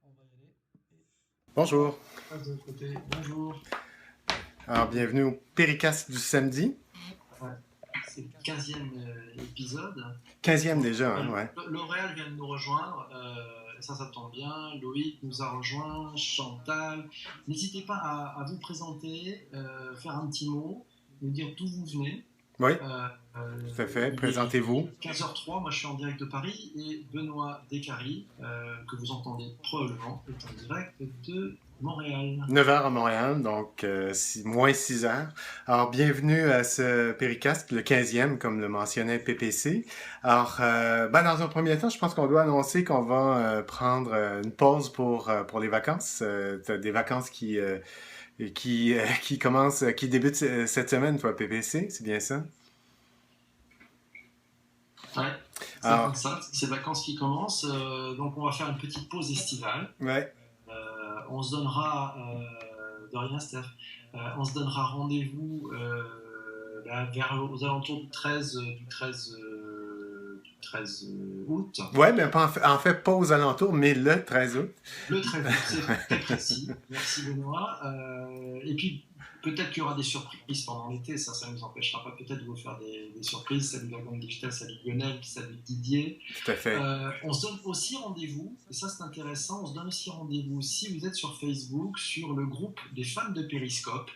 on va y aller. Bonjour. Passe de l'autre côté. Bonjour. Alors, bienvenue au Péricast du samedi. Ouais. C'est le 15e épisode. 15e déjà, hein, ouais. L'Oréal vient de nous rejoindre. Ça tombe bien. Loïc nous a rejoint. Chantal. N'hésitez pas à vous présenter, faire un petit mot, nous dire d'où vous venez. Oui, tout à fait. Présentez-vous. 15h03, moi je suis en direct de Paris et Benoît Descaries, que vous entendez probablement, est en direct de Montréal. 9h à Montréal, donc moins 6h. Alors, bienvenue à ce Péricast, le 15e, comme le mentionnait PPC. Alors, dans un premier temps, je pense qu'on doit annoncer qu'on va prendre une pause pour les vacances. T'as des vacances qui commencent, qui débutent cette semaine, toi, PPC, c'est bien ça? Ouais, c'est comme ça, c'est les vacances qui commencent, donc on va faire une petite pause estivale. Ouais. On se donnera, de rien Steph, on se donnera rendez-vous aux alentours du 13 août. Ouais, mais en fait, pas aux alentours, mais le 13 août. Le 13 août, c'est très précis. Merci Benoît. Et puis, peut-être qu'il y aura des surprises pendant l'été, ça ne nous empêchera pas peut-être de vous faire des surprises. Salut la Grande Digital, salut Lionel, salut Didier. Tout à fait. On se donne aussi rendez-vous, et ça c'est intéressant, on se donne aussi rendez-vous si vous êtes sur Facebook, sur le groupe des fans de Periscope.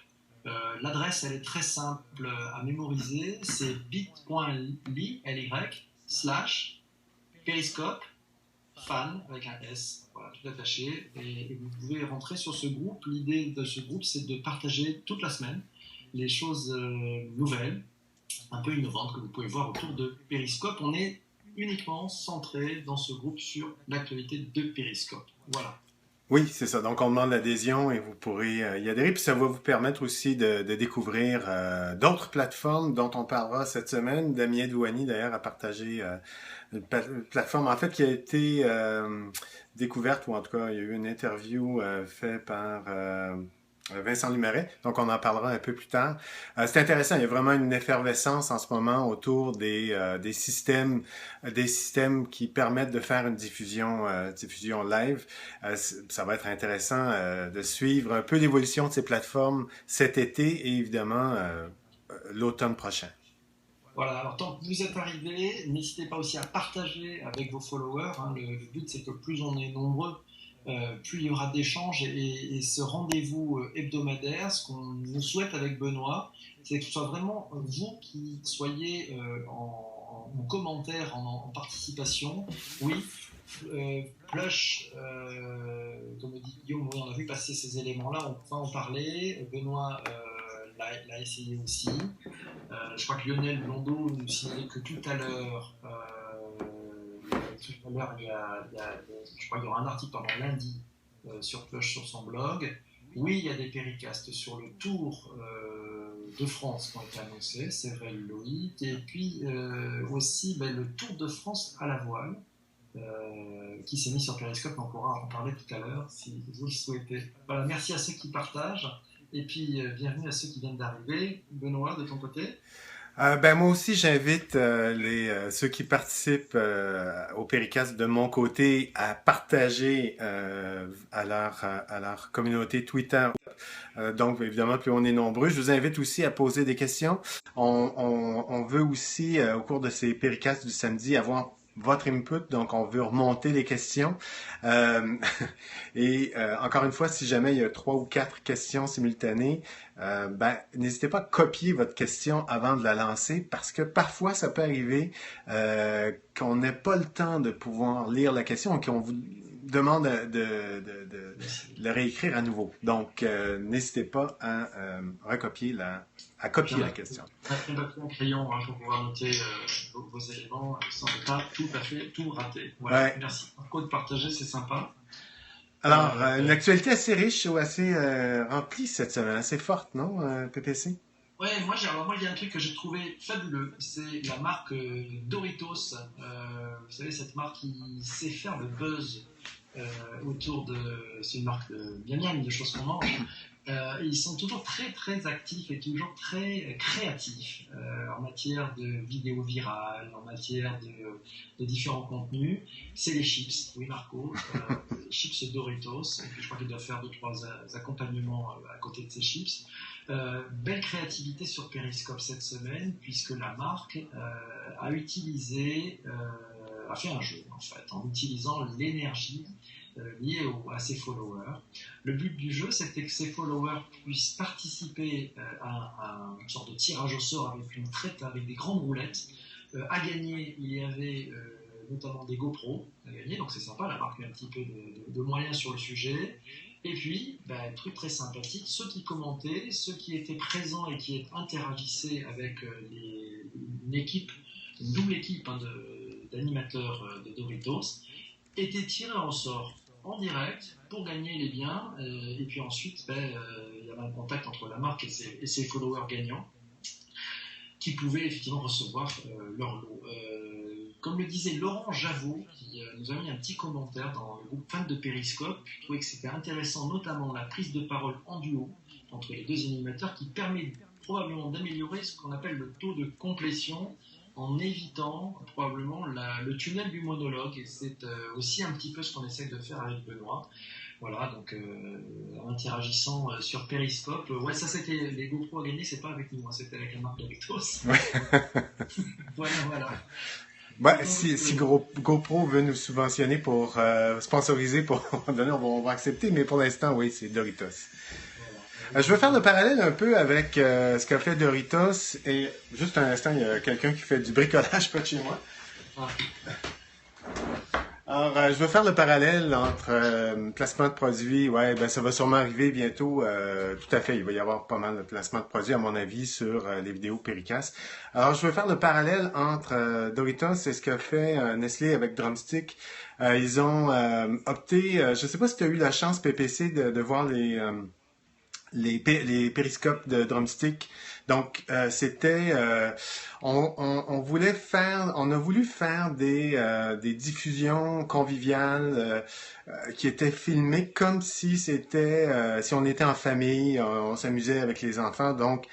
L'adresse, elle est très simple à mémoriser, c'est bit.ly/Periscope fan avec un S, voilà, tout attaché, et vous pouvez rentrer sur ce groupe. L'idée de ce groupe, c'est de partager toute la semaine les choses nouvelles, un peu innovantes que vous pouvez voir autour de Periscope. On est uniquement centré dans ce groupe sur l'actualité de Periscope. Voilà. Oui, c'est ça. Donc, on demande l'adhésion et vous pourrez y adhérer. Puis, ça va vous permettre aussi de découvrir d'autres plateformes dont on parlera cette semaine. Damien Douani, d'ailleurs, a partagé une plateforme, en fait, qui a été découverte, ou en tout cas, il y a eu une interview faite par Vincent Lumeray. Donc, on en parlera un peu plus tard. C'est intéressant. Il y a vraiment une effervescence en ce moment autour des systèmes qui permettent de faire une diffusion live. Ça va être intéressant de suivre un peu l'évolution de ces plateformes cet été et évidemment l'automne prochain. Voilà, alors tant que vous êtes arrivés, n'hésitez pas aussi à partager avec vos followers. Hein. Le but, c'est que plus on est nombreux, plus il y aura d'échanges, et ce rendez-vous hebdomadaire, ce qu'on nous souhaite avec Benoît, c'est que ce soit vraiment vous qui soyez en commentaire, en participation. Oui, Plush, comme dit Guillaume, oui, on a vu passer ces éléments-là, on va en parler. Benoît l'a essayé aussi. Je crois que Lionel Blondeau nous signalait que tout à l'heure, je crois qu'il y aura un article pendant lundi sur Plush, sur son blog. Oui, il y a des péricasts sur le Tour de France qui ont été annoncés, c'est vrai Loïc, et puis aussi le Tour de France à la voile qui s'est mis sur Periscope, on pourra en parler tout à l'heure si vous le souhaitez. Voilà, merci à ceux qui partagent, et puis bienvenue à ceux qui viennent d'arriver. Benoît, de ton côté? Moi aussi, j'invite ceux qui participent au Péricast de mon côté à partager à leur communauté Twitter. Donc, évidemment, plus on est nombreux. Je vous invite aussi à poser des questions. On veut aussi, au cours de ces Péricasts du samedi, avoir votre input, donc on veut remonter les questions. Encore une fois, si jamais il y a 3 ou 4 questions simultanées, n'hésitez pas à copier votre question avant de la lancer, parce que parfois ça peut arriver qu'on n'ait pas le temps de pouvoir lire la question et qu'on vous demande de le réécrire à nouveau. Donc, n'hésitez pas à copier la question. Un papier, un crayon pour pouvoir noter vos éléments sans ne pas tout à fait tout rater. Voilà. Ouais. Merci beaucoup de partager, c'est sympa. Alors, une actualité assez riche ou assez remplie cette semaine, assez forte, non, PPC? Ouais, moi il y a un truc que j'ai trouvé fabuleux, c'est la marque Doritos. Vous savez, cette marque qui sait faire le buzz autour de... C'est une marque de miam miam, de choses qu'on mange. Ils sont toujours très très actifs et toujours très créatifs en matière de vidéos virales, en matière de différents contenus. C'est les chips, oui Marco, chips Doritos, et puis je crois qu'ils doivent faire 2-3 accompagnements à côté de ces chips. Belle créativité sur Periscope cette semaine, puisque la marque a fait un jeu en fait, en utilisant l'énergie liée à ses followers. Le but du jeu, c'était que ses followers puissent participer à une sorte de tirage au sort avec une traite, avec des grandes roulettes. À gagner, il y avait notamment des GoPro à gagner, donc c'est sympa, la marque met un petit peu de moyens sur le sujet. Et puis, truc très sympathique, ceux qui commentaient, ceux qui étaient présents et qui interagissaient avec une double équipe d'animateurs de Doritos, étaient tirés au sort en direct pour gagner les biens. Et puis ensuite, il y avait un contact entre la marque et ses followers gagnants qui pouvaient effectivement recevoir leur lot. Comme le disait Laurent Javot, qui nous a mis un petit commentaire dans le groupe fan de Periscope, je trouvais que c'était intéressant, notamment la prise de parole en duo entre les deux animateurs qui permet probablement d'améliorer ce qu'on appelle le taux de complétion en évitant probablement le tunnel du monologue. Et c'est aussi un petit peu ce qu'on essaie de faire avec Benoît. Voilà, donc en interagissant sur Periscope. Ouais, ça c'était les GoPro à gagner, c'est pas avec nous, hein, c'était avec la marque Doritos. Voilà. Ouais, si GoPro veut nous subventionner pour sponsoriser, pour donner, on va accepter, mais pour l'instant, oui, c'est Doritos. Je veux faire le parallèle un peu avec ce qu'a fait Doritos, et juste un instant, il y a quelqu'un qui fait du bricolage près de chez moi. Ah. Alors, je veux faire le parallèle entre placement de produits. Ouais, ça va sûrement arriver bientôt. Tout à fait, il va y avoir pas mal de placement de produits, à mon avis, sur les vidéos Péricast. Alors, je veux faire le parallèle entre Doritos et ce qu'a fait Nestlé avec Drumstick. Ils ont opté, je sais pas si tu as eu la chance, PPC, de voir les périscopes de Drumstick. Donc, on a voulu faire des diffusions conviviales qui étaient filmées comme si si on était en famille, on s'amusait avec les enfants. Donc,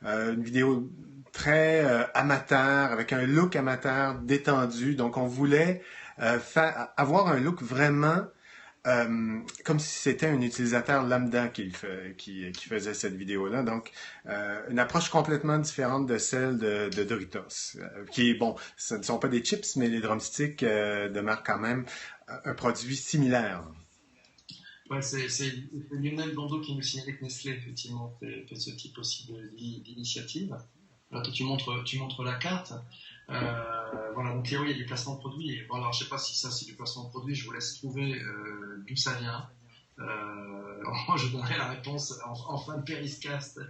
une vidéo très amateur, avec un look amateur détendu. Donc, on voulait avoir un look vraiment comme si c'était un utilisateur lambda qui faisait cette vidéo-là. Donc, une approche complètement différente de celle de Doritos. Ce ne sont pas des chips, mais les drumsticks demeurent quand même un produit similaire. Ouais, c'est Lionel Blondeau qui nous signalait que Nestlé, effectivement, fait ce type aussi d'initiative. Là, toi, tu montres la carte. Voilà, donc il y a du placement de produit. Bon, alors, je ne sais pas si ça c'est du placement de produit, je vous laisse trouver d'où ça vient. Moi, je donnerai la réponse en fin de Periscast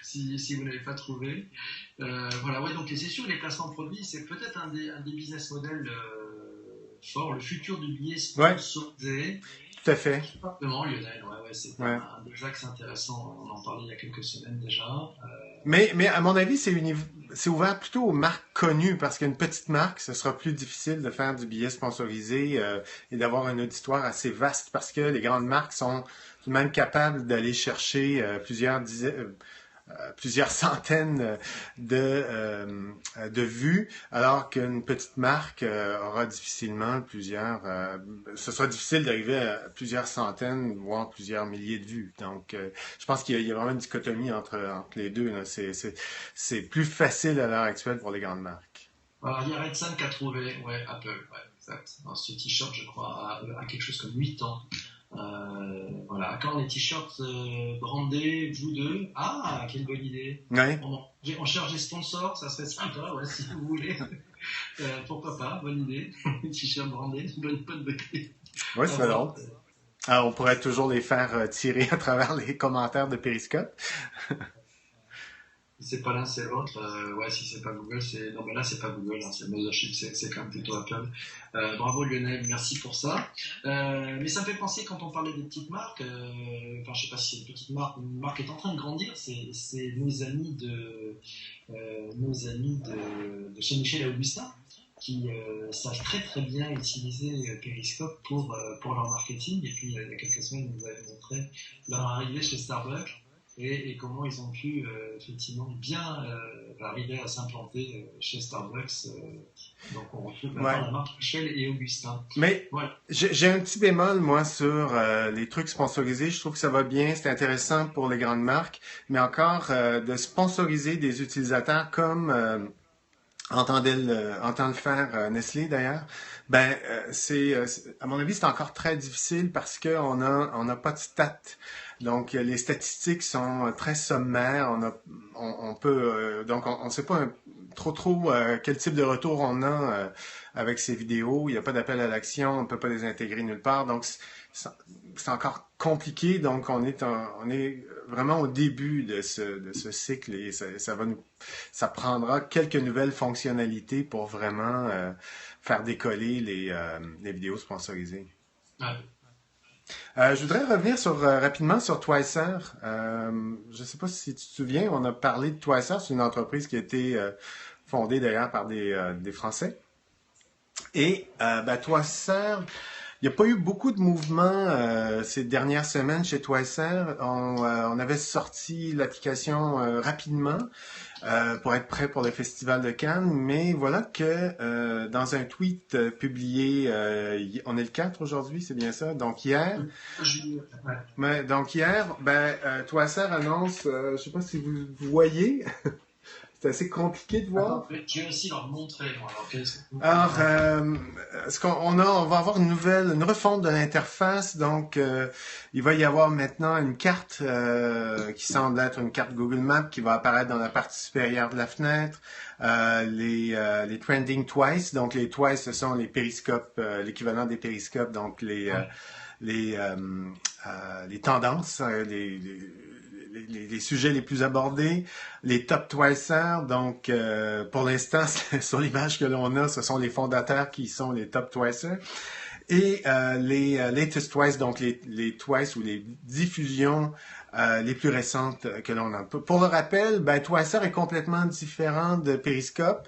si vous n'avez pas trouvé. Voilà, ouais, donc c'est sûr, les placements de produits, c'est peut-être un des business models forts, le futur du billet sponsorisé. Ouais. Tout à fait. Exactement, Lionel, c'est un des axes intéressants, on en parlait il y a quelques semaines déjà. Mais à mon avis, c'est ouvert plutôt aux marques connues, parce qu'une petite marque, ce sera plus difficile de faire du billet sponsorisé et d'avoir un auditoire assez vaste, parce que les grandes marques sont tout de même capables d'aller chercher plusieurs centaines de vues, alors qu'une petite marque aura difficilement ce sera difficile d'arriver à plusieurs centaines, voire plusieurs milliers de vues. Donc, je pense qu'il y a vraiment une dichotomie entre les deux. Là. C'est plus facile à l'heure actuelle pour les grandes marques. Voilà, il y a Redson qui a trouvé, Apple, exact. Alors, ce t-shirt, je crois, a quelque chose comme 8 ans. Voilà, quand les t-shirts brandés, vous deux, quelle bonne idée. Ouais. On cherche des sponsors, ça serait sympa, si vous voulez. Pourquoi pas, bonne idée. T-shirt brandés, bonne idée. Oui, c'est drôle. Alors, on pourrait toujours les faire tirer à travers les commentaires de Periscope. Si c'est pas l'un, c'est l'autre. Si c'est pas Google, c'est... Non, mais là, c'est pas Google, hein, c'est Mothership, c'est quand même plutôt Apple. Bravo Lionel, merci pour ça. Mais ça me fait penser, quand on parlait des petites marques, je sais pas si c'est une petite marque, une marque est en train de grandir, c'est nos amis de chez Michel Augustin, qui savent très très bien utiliser Periscope pour leur marketing. Et puis, il y a quelques semaines, ils nous avaient montré leur arrivée chez Starbucks. et comment ils ont pu effectivement bien arriver à s'implanter chez Starbucks. Donc on retrouve maintenant la marque Michel et Augustin. Mais voilà. J'ai un petit bémol, moi, sur les trucs sponsorisés. Je trouve que ça va bien, c'est intéressant pour les grandes marques, mais encore de sponsoriser des utilisateurs comme entend le faire Nestlé d'ailleurs. Ben, à mon avis, c'est encore très difficile parce que on n'a pas de stats. Donc, les statistiques sont très sommaires. On peut, donc, on sait pas trop quel type de retour on a avec ces vidéos. Il n'y a pas d'appel à l'action, on ne peut pas les intégrer nulle part. Donc, c'est encore compliqué. Donc, on est vraiment au début de ce cycle et ça prendra quelques nouvelles fonctionnalités pour vraiment faire décoller les vidéos sponsorisées. Je voudrais revenir rapidement sur Twicer. Je ne sais pas si tu te souviens, on a parlé de Twicer. C'est une entreprise qui a été fondée d'ailleurs par des Français. Et Twicer, il n'y a pas eu beaucoup de mouvements ces dernières semaines chez Twicer. On avait sorti l'application rapidement pour être prêt pour le Festival de Cannes, mais voilà que dans un tweet publié, on est le 4 aujourd'hui, c'est bien ça? Donc hier, Twicer annonce, je ne sais pas si vous voyez, c'est assez compliqué de voir. Je vais aussi leur montrer. Alors, on va avoir une refonte de l'interface. Donc, il va y avoir maintenant une carte qui semble être une carte Google Maps qui va apparaître dans la partie supérieure de la fenêtre. Les trending twice. Donc, les twice, ce sont les périscopes, l'équivalent des périscopes. Donc, les tendances, les sujets les plus abordés, les top twicers. Donc, pour l'instant, sur l'image que l'on a, ce sont les fondateurs qui sont les top twicers. Et les latest twice, donc les twice ou les diffusions les plus récentes que l'on a. Pour le rappel, Twicer est complètement différent de Periscope.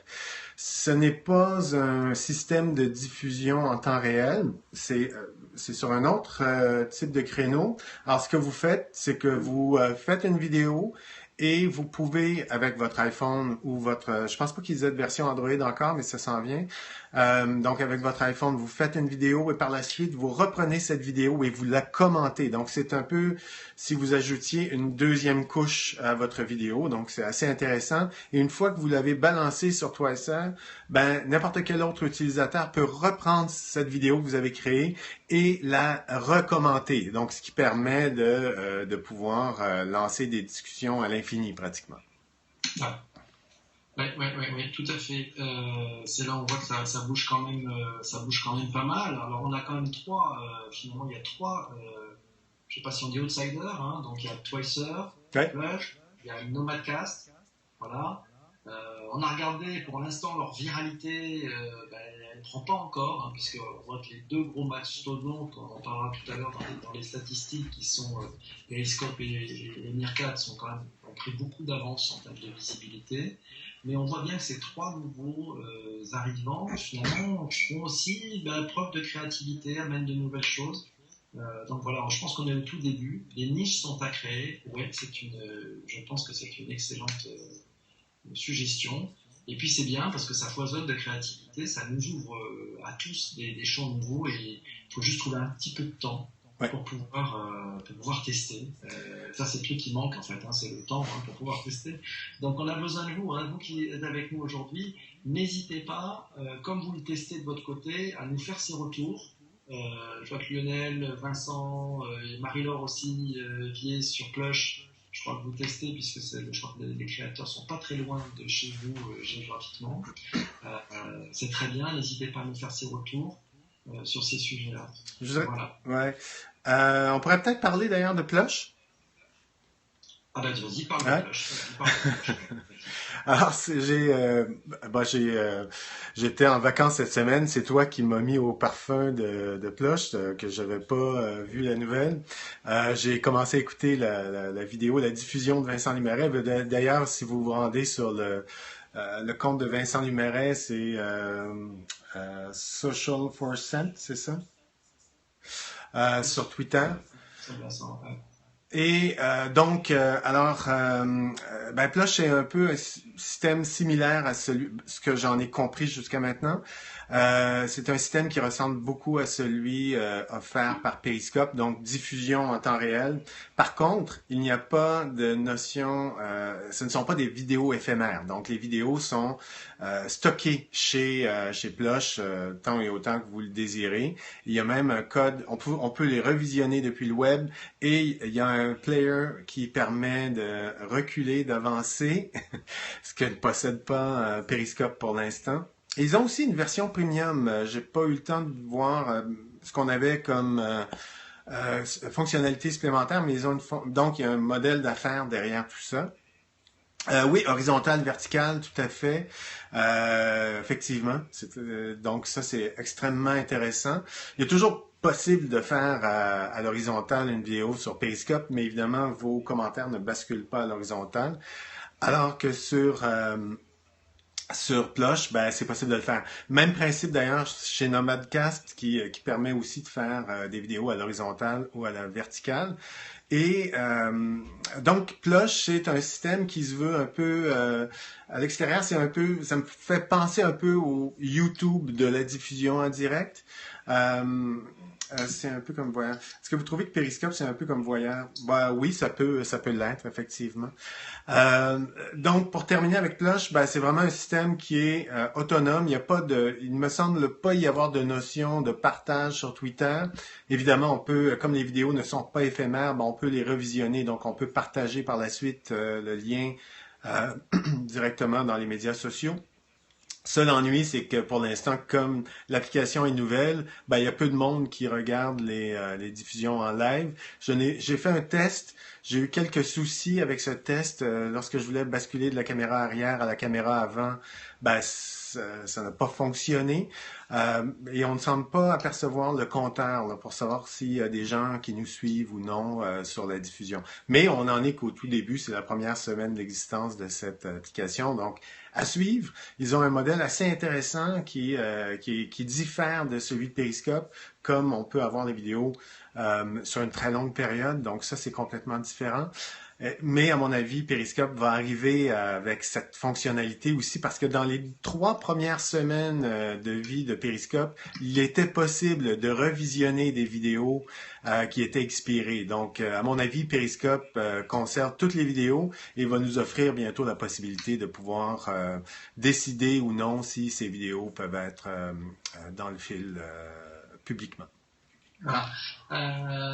Ce n'est pas un système de diffusion en temps réel. C'est sur un autre type de créneau. Alors, ce que vous faites, c'est que vous faites une vidéo et vous pouvez, avec votre iPhone ou je pense pas qu'ils aient de version Android encore, mais ça s'en vient. Donc, avec votre iPhone, vous faites une vidéo et par la suite, vous reprenez cette vidéo et vous la commentez. Donc, c'est un peu si vous ajoutiez une deuxième couche à votre vidéo. Donc, c'est assez intéressant. Et une fois que vous l'avez balancée sur Twicer, n'importe quel autre utilisateur peut reprendre cette vidéo que vous avez créée et la recommenter. Donc, ce qui permet de pouvoir lancer des discussions à l'infini, pratiquement. Oui, tout à fait. C'est là où on voit que ça bouge quand même pas mal. Alors, on a quand même finalement, il y a trois, je sais pas si on dit outsider, hein, donc il y a Twicer, Flush, il y a Nomadcast, voilà. On a regardé pour l'instant leur viralité, elle ne prend pas encore, hein, puisqu'on voit que les deux gros mastodontes, on en parlera tout à l'heure dans les statistiques, qui sont Periscope et Meerkat, ont pris beaucoup d'avance en termes de visibilité. Mais on voit bien que ces trois nouveaux arrivants, finalement, font aussi preuve de créativité, amènent de nouvelles choses. Donc voilà, je pense qu'on est au tout début. Les niches sont à créer. Ouais, je pense que c'est une excellente suggestion. Et puis c'est bien parce que ça foisonne de créativité, ça nous ouvre à tous des champs nouveaux et il faut juste trouver un petit peu de temps pour pouvoir tester. Ça, c'est le truc qui manque en fait, hein, c'est le temps pour pouvoir tester. Donc on a besoin de vous, vous qui êtes avec nous aujourd'hui. N'hésitez pas, comme vous le testez de votre côté, à nous faire ces retours. Je vois que Lionel, Vincent, Marie-Laure aussi, Vier sur Plush. Je crois que vous testez, puisque je crois que les créateurs sont pas très loin de chez vous géographiquement. C'est très bien, n'hésitez pas à nous faire ces retours sur ces sujets-là. Voilà. Ouais. On pourrait peut-être parler d'ailleurs de Plush. Ah ben vas-y, parle de Plush. Alors, j'étais en vacances cette semaine. C'est toi qui m'as mis au parfum de Plush, que j'avais pas vu la nouvelle. J'ai commencé à écouter la vidéo, la diffusion de Vincent Lumeray. D'ailleurs, si vous vous rendez sur le compte de Vincent Lumeray, c'est Social for Cent, c'est ça? Sur Twitter. Plush c'est un peu un système similaire à ce que j'en ai compris jusqu'à maintenant. C'est un système qui ressemble beaucoup à celui offert par Periscope, donc diffusion en temps réel. Par contre, il n'y a pas de notion, ce ne sont pas des vidéos éphémères. Donc les vidéos sont stockées chez Plush tant et autant que vous le désirez. Il y a même un code, on peut les revisionner depuis le web et il y a un player qui permet de reculer, d'avancer, ce que ne possède pas Periscope pour l'instant. Et ils ont aussi une version premium. J'ai pas eu le temps de voir ce qu'on avait comme fonctionnalité supplémentaire, mais ils ont donc il y a un modèle d'affaires derrière tout ça. Oui, horizontal, vertical, tout à fait. Effectivement. Donc ça, c'est extrêmement intéressant. Il est toujours possible de faire à l'horizontale une vidéo sur Periscope, mais évidemment, vos commentaires ne basculent pas à l'horizontale. Alors que sur Plush, ben, c'est possible de le faire. Même principe d'ailleurs chez Nomadcast qui permet aussi de faire des vidéos à l'horizontale ou à la verticale. Et donc Plush, c'est un système qui se veut un peu à l'extérieur, ça me fait penser un peu au YouTube de la diffusion en direct. C'est un peu comme Voyeur. Est-ce que vous trouvez que Periscope, c'est un peu comme Voyeur? Ben, oui, ça peut l'être, effectivement. Donc, pour terminer avec Plush, ben, c'est vraiment un système qui est autonome. Il me semble pas y avoir de notion de partage sur Twitter. Évidemment, on peut, comme les vidéos ne sont pas éphémères, ben, on peut les revisionner. Donc, on peut partager par la suite le lien directement dans les médias sociaux. Seul ennui, c'est que pour l'instant, comme l'application est nouvelle, ben, il y a peu de monde qui regarde les diffusions en live. J'ai fait un test. J'ai eu quelques soucis avec ce test. Lorsque je voulais basculer de la caméra arrière à la caméra avant, ben, ça n'a pas fonctionné. Et on ne semble pas apercevoir le compteur là, pour savoir s'il y a des gens qui nous suivent ou non sur la diffusion. Mais on en est qu'au tout début. C'est la première semaine d'existence de cette application. Donc, à suivre. Ils ont un modèle assez intéressant qui diffère de celui de Periscope, comme on peut avoir les vidéos sur une très longue période. Donc ça, c'est complètement différent. Mais à mon avis, Periscope va arriver avec cette fonctionnalité aussi parce que dans les 3 premières semaines de vie de Periscope, il était possible de revisionner des vidéos qui étaient expirées. Donc, à mon avis, Periscope conserve toutes les vidéos et va nous offrir bientôt la possibilité de pouvoir décider ou non si ces vidéos peuvent être dans le fil publiquement. Voilà.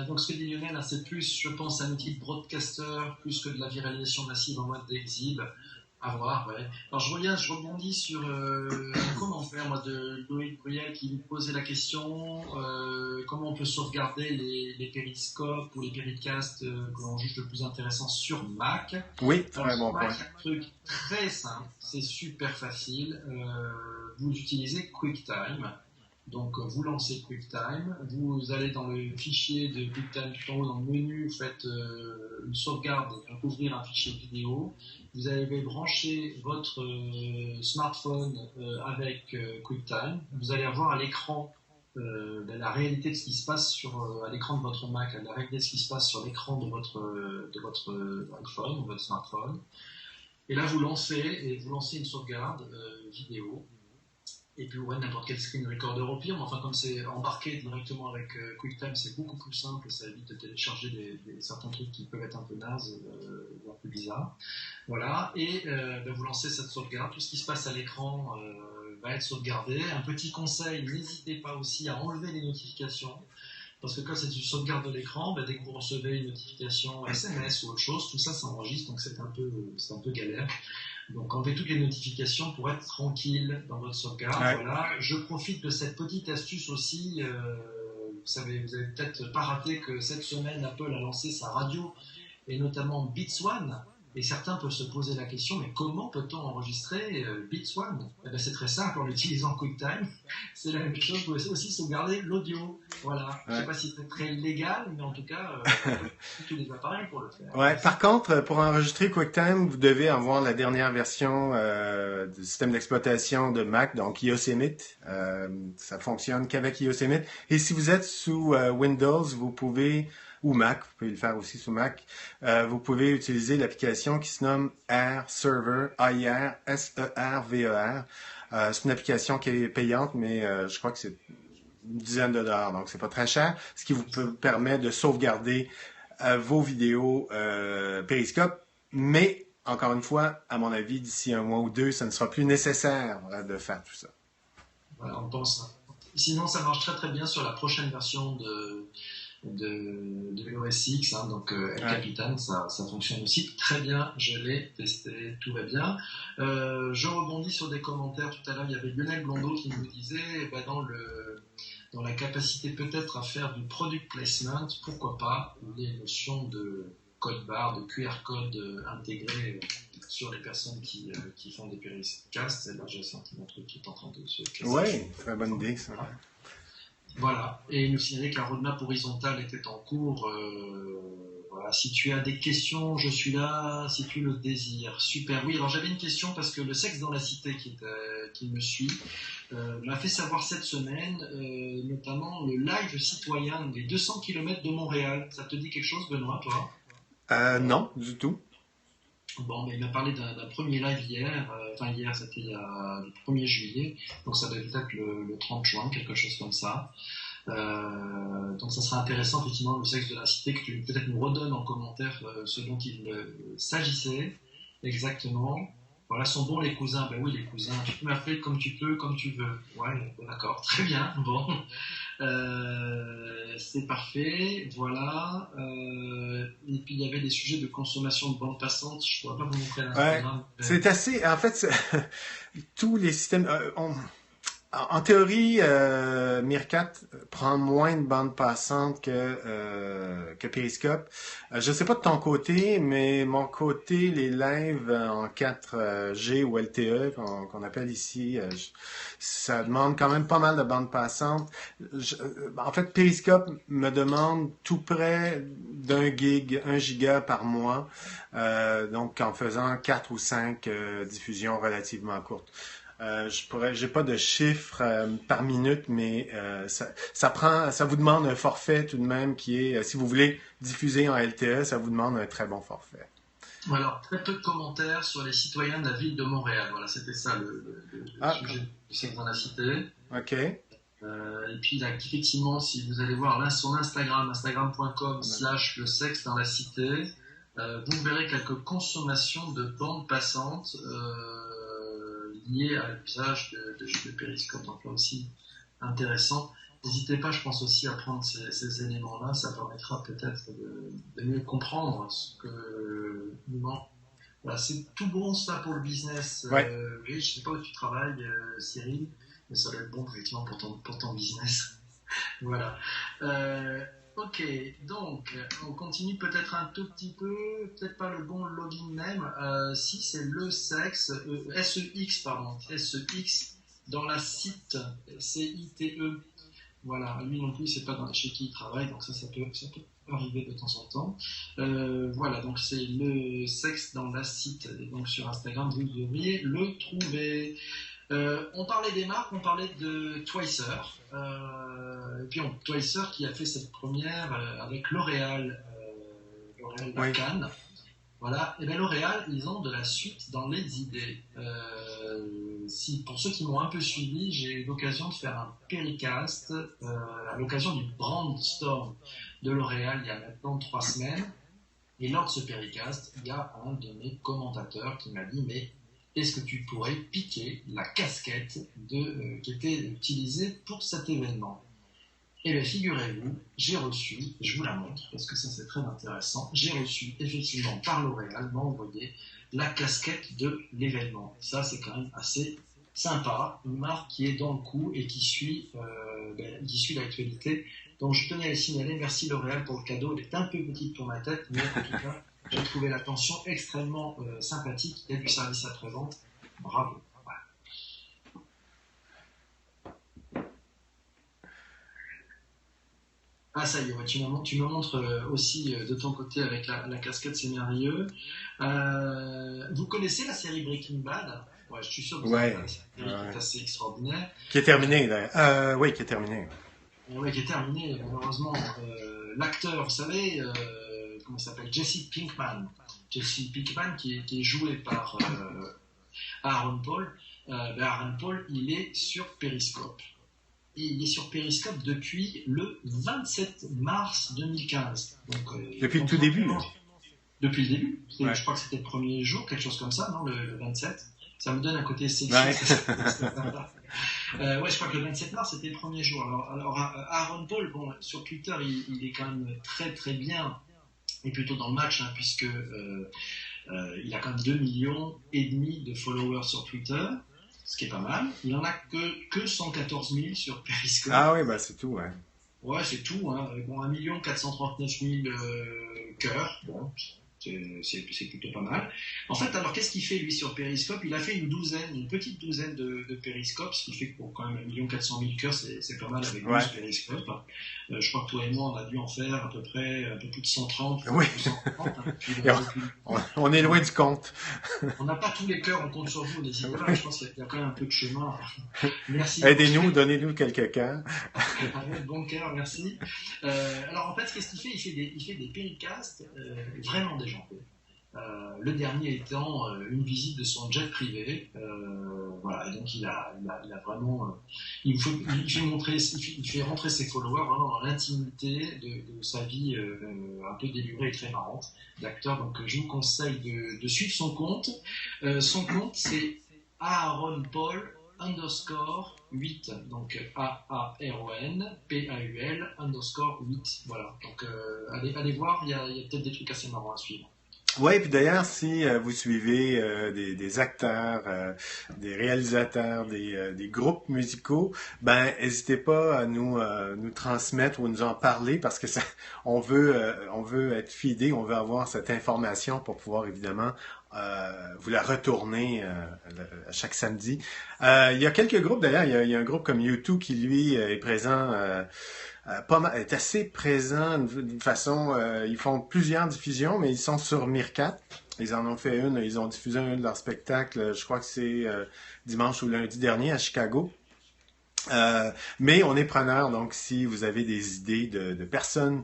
Donc ce que dit Lionel, là, c'est plus, je pense, un outil de broadcaster plus que de la viralisation massive en mode d'exhib. À voir, ouais. Alors je rebondis sur un commentaire moi, de Loïc Bruyel qui nous posait la question comment on peut sauvegarder les périscopes ou les péricasts que l'on juge le plus intéressant sur Mac. Oui, très bon point. C'est un truc très simple, c'est super facile. Vous utilisez QuickTime. Donc, vous lancez QuickTime, vous allez dans le fichier de QuickTime tout en haut dans le menu, vous faites une sauvegarde, donc ouvrir un fichier vidéo. Vous allez brancher votre smartphone avec QuickTime. Vous allez avoir à l'écran la réalité de ce qui se passe à l'écran de votre Mac, la réalité de ce qui se passe sur l'écran de votre iPhone ou votre smartphone. Et là, vous lancez une sauvegarde vidéo. Et puis ouais, n'importe quel screen recorder au pire, mais enfin comme c'est embarqué directement avec QuickTime, c'est beaucoup plus simple, ça évite de télécharger certains trucs qui peuvent être un peu nazes, un peu bizarres. Voilà, et vous lancez cette sauvegarde, tout ce qui se passe à l'écran va être sauvegardé. Un petit conseil, n'hésitez pas aussi à enlever les notifications, parce que quand c'est une sauvegarde de l'écran, dès que vous recevez une notification SMS ou autre chose, tout ça s'enregistre, donc c'est un peu galère. Donc enlevez toutes les notifications pour être tranquille dans votre sauvegarde. Ouais. Voilà. Je profite de cette petite astuce aussi. Vous avez peut-être pas raté que cette semaine Apple a lancé sa radio et notamment Beats One. Et certains peuvent se poser la question, mais comment peut-on enregistrer Beats One ? Eh bien, c'est très simple en utilisant QuickTime. C'est la même chose, vous pouvez aussi sauvegarder l'audio. Voilà. Ouais. Je ne sais pas si c'est très légal, mais en tout cas, tous les appareils pour le faire. Ouais. Par contre, pour enregistrer QuickTime, vous devez avoir la dernière version du système d'exploitation de Mac, donc Yosemite. Ça fonctionne qu'avec Yosemite. Et si vous êtes sous Windows, vous pouvez ou Mac, vous pouvez le faire aussi sous Mac, vous pouvez utiliser l'application qui se nomme Air Server, A-I-R-S-E-R-V-E-R. C'est une application qui est payante, mais je crois que c'est une dizaine de dollars, donc c'est pas très cher, ce qui vous permet de sauvegarder vos vidéos Periscope, mais encore une fois, à mon avis, d'ici un mois ou deux, ça ne sera plus nécessaire de faire tout ça. Voilà, on pense. Sinon, ça marche très très bien sur la prochaine version de l'OS X, hein, donc El Capitan, ça fonctionne aussi très bien, je l'ai testé, tout va bien. Je rebondis sur des commentaires tout à l'heure, il y avait Lionel Blondeau qui nous disait dans la capacité peut-être à faire du product placement, pourquoi pas les notions de code barre, de QR code intégré sur les personnes qui font des périscasts. C'est là j'ai senti mon truc qui est en train de se casser. Oui, très bonne idée ça. Voilà, et il nous signalait que la roadmap horizontale était en cours. Voilà, si tu as des questions, je suis là, si tu le désires. Super, oui, alors j'avais une question parce que le sexe dans la cité qui me suit m'a fait savoir cette semaine, notamment le live citoyen des 200 km de Montréal. Ça te dit quelque chose, Benoît, toi? Non, du tout. Bon, mais il m'a parlé d'un premier live hier, hier c'était le 1er juillet, donc ça doit être le 30 juin, quelque chose comme ça. Donc ça serait intéressant effectivement le sexe de la cité, que tu peut-être nous redonnes en commentaire ce dont il s'agissait exactement. Voilà, sont bons les cousins, ben oui les cousins, tu peux m'appeler comme tu peux, comme tu veux. Ouais, d'accord, très bien, bon. C'est parfait, voilà. Et puis il y avait des sujets de consommation de bande passante. Je ne pourrais pas vous montrer l'Instagram. C'est assez. En fait, tous les systèmes. En théorie, Meerkat prend moins de bandes passantes que Periscope. Je sais pas de ton côté, mais mon côté, les lives en 4G ou LTE qu'on appelle ici, ça demande quand même pas mal de bandes passantes. En fait, Periscope me demande tout près d'1 giga par mois, donc en faisant 4 ou 5 diffusions relativement courtes. J'ai pas de chiffres par minute, mais ça vous demande un forfait tout de même qui est, si vous voulez diffuser en LTE, ça vous demande un très bon forfait. Alors, très peu de commentaires sur les citoyens de la ville de Montréal. Voilà, c'était ça le sujet du sexe dans la cité. Ok. Et puis là, effectivement, si vous allez voir là son Instagram, instagram.com/le sexe dans la cité, vous verrez quelques consommations de bandes passantes liées à l'usage de Periscope. Donc là aussi, intéressant. N'hésitez pas, je pense aussi à prendre ces éléments-là, ça permettra peut-être de mieux comprendre ce que nous manque. Voilà, c'est tout bon ça pour le business. Ouais. Oui, je ne sais pas où tu travailles, Cyril, mais ça doit être bon effectivement pour ton business. Voilà. Ok, donc on continue peut-être un tout petit peu, peut-être pas le bon login name, si c'est le sexe, SEX, pardon, SEX dans la site, CITE. Voilà, lui non plus, c'est pas chez qui il travaille, donc ça peut arriver de temps en temps. Voilà, donc c'est le sexe dans la site, et donc sur Instagram, vous devriez le trouver. On parlait des marques, on parlait de Twicer, et puis Twicer qui a fait cette première avec L'Oréal Cannes. Voilà, et bien L'Oréal, ils ont de la suite dans les idées. Pour ceux qui m'ont un peu suivi, j'ai eu l'occasion de faire un Pericast à l'occasion du Brandstorm de L'Oréal il y a maintenant 3 semaines. Et lors de ce Pericast, il y a un de mes commentateurs qui m'a dit « Mais est-ce que tu pourrais piquer la casquette qui était utilisée pour cet événement ?» Eh bien, figurez-vous, j'ai reçu, je vous la montre parce que ça c'est très intéressant, j'ai reçu effectivement par L'Oréal, m'a envoyé la casquette de l'événement. Ça c'est quand même assez sympa, une marque qui est dans le coup et qui suit l'actualité. Donc je tenais à le signaler, merci L'Oréal pour le cadeau, elle est un peu petite pour ma tête, mais en tout cas, j'ai trouvé l'attention extrêmement sympathique et du service après-vente. Bravo. Ah ça y est, ouais, tu me montres aussi de ton côté avec la casquette, c'est merveilleux. Vous connaissez la série Breaking Bad? Ouais, je suis sûr que vous avez la série qui est assez extraordinaire. Qui est terminée, d'ailleurs. Oui, qui est terminée. Oui, qui est terminée. Malheureusement, l'acteur, vous savez, comment il s'appelle, Jesse Pinkman. Jesse Pinkman qui est joué par Aaron Paul. Aaron Paul, il est sur Periscope. Et il est sur Periscope depuis le 27 mars 2015. Donc, depuis le tout début. Depuis le début. Ouais. Je crois que c'était le premier jour, quelque chose comme ça, non, le 27. Ça me donne un côté sexy. Ouais. Je crois que le 27 mars, c'était le premier jour. Alors Aaron Paul, bon, sur Twitter, il est quand même très très bien, et plutôt dans le match, hein, puisque il a quand même 2,5 millions de followers sur Twitter, ce qui est pas mal. Il en a que 114 000 sur Periscope. Ah oui, bah c'est tout, ouais. Ouais, c'est tout. Hein. Bon, 1 439 000 cœurs. Bon, c'est plutôt pas mal. En fait, alors qu'est-ce qu'il fait lui sur Periscope? Il a fait une petite douzaine de Periscopes, ce qui fait que pour quand même 1 400 000 cœurs, c'est pas mal avec 12 Periscopes. Je crois que toi et moi, on a dû en faire à peu près un peu plus de 130. Oui. 130 hein, on est loin du compte. On n'a pas tous les cœurs, on compte sur vous, n'hésitez pas. Je pense qu'il y a quand même un peu de chemin. Merci. Aidez-nous, donnez-nous quelques cœurs. Bon cœur, merci. Alors en fait, qu'est-ce qu'il fait? Il fait des péricasts vraiment déjantés. Le dernier étant une visite de son jet privé. Voilà, et donc il a vraiment. Il fait rentrer ses followers vraiment dans l'intimité de sa vie un peu délurée et très marrante d'acteur. Donc je vous conseille de suivre son compte. Son compte, c'est Aaron Paul _8, donc AARON PAUL _8. Voilà, donc allez voir, il y a peut-être des trucs assez marrants à suivre. Oui, puis d'ailleurs, si vous suivez des acteurs, des réalisateurs, des groupes musicaux, ben n'hésitez pas à nous transmettre ou nous en parler parce que on veut être fidé, on veut avoir cette information pour pouvoir évidemment vous la retourner à chaque samedi. Il y a quelques groupes d'ailleurs, il y a un groupe comme U2 qui lui est présent. Pas mal, est assez présent d'une façon. Ils font plusieurs diffusions, mais ils sont sur Meerkat. Ils en ont fait une, ils ont diffusé un de leurs spectacles, je crois que c'est dimanche ou lundi dernier à Chicago. Mais on est preneur, donc si vous avez des idées de personnes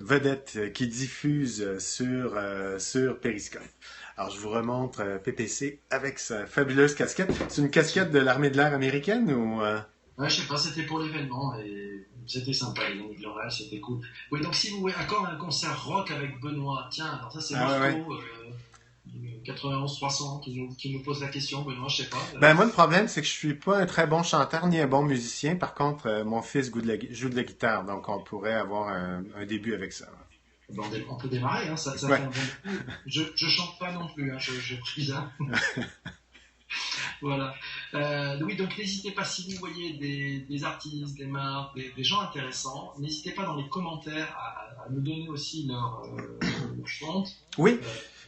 vedettes qui diffusent sur Periscope. Alors je vous remontre PPC avec sa fabuleuse casquette. C'est une casquette de l'armée de l'air américaine ou Ouais, je sais pas, c'était pour l'événement et c'était sympa, les amis de l'Oréal, c'était cool. Oui, donc si vous voulez encore un concert rock avec Benoît, tiens, alors ça c'est Marco, 91 300 qui nous pose la question, Benoît, je sais pas. Ben moi le problème c'est que je suis pas un très bon chanteur ni un bon musicien. Par contre, mon fils joue de la guitare, donc on pourrait avoir un début avec ça. Ben, on peut démarrer, hein, ça fait un bon début. Je chante pas non plus, hein, je prie là. Voilà. Oui, donc n'hésitez pas, si vous voyez des artistes, des marques, des gens intéressants, n'hésitez pas dans les commentaires à nous donner aussi leur compte. Oui.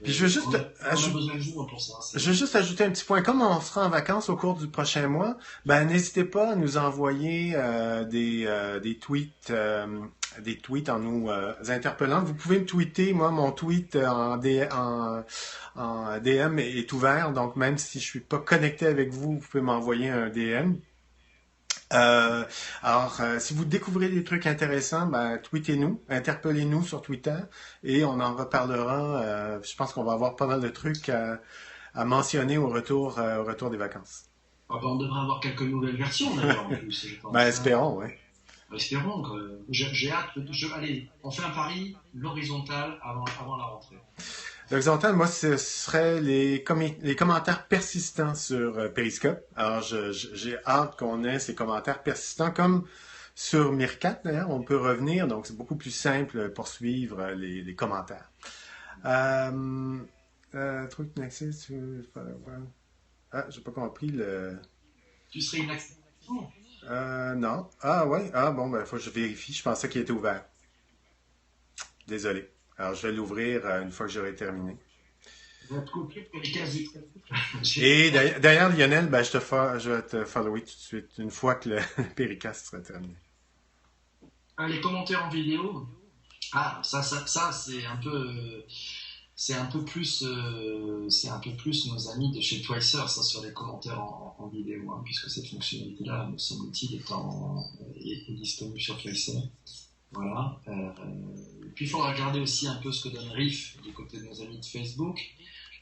Puis je veux juste je veux juste ajouter un petit point. Comme on sera en vacances au cours du prochain mois, ben n'hésitez pas à nous envoyer des tweets en nous interpellant. Vous pouvez me tweeter. Moi, mon tweet en DM est ouvert. Donc, même si je suis pas connecté avec vous, vous pouvez m'envoyer un DM. Si vous découvrez des trucs intéressants, ben, tweetez-nous, interpellez-nous sur Twitter et on en reparlera. Je pense qu'on va avoir pas mal de trucs à mentionner au retour des vacances. Ah ben, on devrait avoir quelques nouvelles versions d'ailleurs en plus, je pense. Ben, espérons, oui. Espérons. J'ai hâte. Allez, on fait un pari, l'horizontale avant la rentrée. L'horizontale, moi, ce serait les commentaires persistants sur Periscope. Alors, j'ai hâte qu'on ait ces commentaires persistants, comme sur Meerkat, d'ailleurs, on peut revenir, donc c'est beaucoup plus simple pour suivre les commentaires. Truc Nexus, j'ai pas compris le... Tu serais inacceptable? Non. Ah, ouais. Ah, bon, ben, faut que je vérifie. Je pensais qu'il était ouvert. Désolé. Alors, je vais l'ouvrir une fois que j'aurai terminé. Et d'ailleurs, Lionel, ben, je vais te follower tout de suite, une fois que le Péricast sera terminé. Les commentaires en vidéo, ça c'est un peu... C'est un peu plus nos amis de chez Twicer, ça, sur les commentaires en vidéo, hein, puisque cette fonctionnalité-là, me semble-t-il, est disponible sur Twicer. Voilà. puis il faudra regarder aussi un peu ce que donne Riff du côté de nos amis de Facebook,